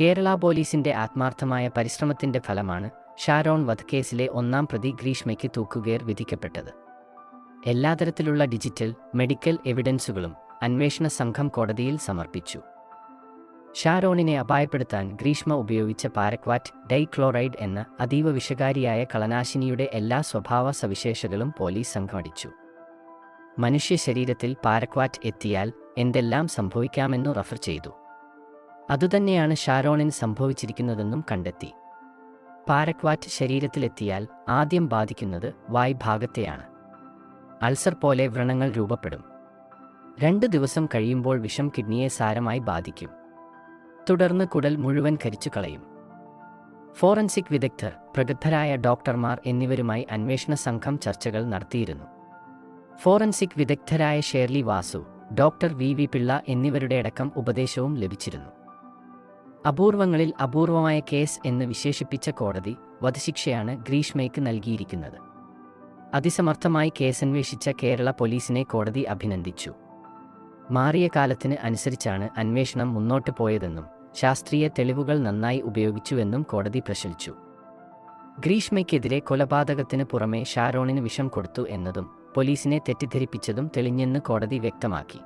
കേരള പോലീസിന്റെ ആത്മാർത്ഥമായ പരിശ്രമത്തിന്റെ ഫലമാണ് ഷാരോൺ വധക്കേസിലെ ഒന്നാം പ്രതി ഗ്രീഷ്മയ്ക്ക് തൂക്കുകയർ വിധിക്കപ്പെട്ടത്. എല്ലാതരത്തിലുള്ള ഡിജിറ്റൽ, മെഡിക്കൽ എവിഡൻസുകളും അന്വേഷണ സംഘം കോടതിയിൽ സമർപ്പിച്ചു. ഷാരോണിനെ അപായപ്പെടുത്താൻ ഗ്രീഷ്മ ഉപയോഗിച്ച പാരക്വാറ്റ് ഡൈക്ലോറൈഡ് എന്ന അതീവ വിഷകാരിയായ കളനാശിനിയുടെ എല്ലാ സ്വഭാവ സവിശേഷതകളും പോലീസ് സംഘടിച്ചു. മനുഷ്യ ശരീരത്തിൽ പാരക്വാറ്റ് എത്തിയാൽ എന്തെല്ലാം സംഭവിക്കാമെന്നു റഫർ ചെയ്തു. അതുതന്നെയാണ് ഷാരോണിന് സംഭവിച്ചിരിക്കുന്നതെന്നും കണ്ടെത്തി. പാരക്വാറ്റ് ശരീരത്തിലെത്തിയാൽ ആദ്യം ബാധിക്കുന്നത് വായ്ഭാഗത്തെയാണ്. അൾസർ പോലെ വ്രണങ്ങൾ രൂപപ്പെടും. 2 ദിവസം കഴിയുമ്പോൾ വിഷം കിഡ്നിയെ സാരമായി ബാധിക്കും. തുടർന്ന് കുടൽ മുഴുവൻ കരിച്ചു കളയും. ഫോറൻസിക് വിദഗ്ധർ, പ്രഗത്ഭരായ ഡോക്ടർമാർ എന്നിവരുമായി അന്വേഷണ സംഘം ചർച്ചകൾ നടത്തിയിരുന്നു. ഫോറൻസിക് വിദഗ്ധരായ ഷേർലി വാസു, ഡോക്ടർ വി പിള്ള എന്നിവരുടെ അടക്കം ഉപദേശവും ലഭിച്ചിരുന്നു. അപൂർവങ്ങളിൽ അപൂർവമായ കേസ് എന്ന് വിശേഷിപ്പിച്ച കോടതി വധശിക്ഷയാണ് ഗ്രീഷ്മയ്ക്ക് നൽകിയിരിക്കുന്നത്. അതിസമർത്ഥമായി കേസന്വേഷിച്ച കേരള പോലീസിനെ കോടതി അഭിനന്ദിച്ചു. മാറിയ കാലത്തിന് അനുസരിച്ചാണ് അന്വേഷണം മുന്നോട്ട് പോയതെന്നും ശാസ്ത്രീയ തെളിവുകൾ നന്നായി ഉപയോഗിച്ചുവെന്നും കോടതി പ്രശംസിച്ചു. ഗ്രീഷ്മയ്ക്കെതിരെ കൊലപാതകത്തിന് പുറമെ ഷാരോണിന് വിഷം കൊടുത്തു എന്നതും പോലീസിനെ തെറ്റിദ്ധരിപ്പിച്ചതും തെളിഞ്ഞെന്ന് കോടതി വ്യക്തമാക്കി.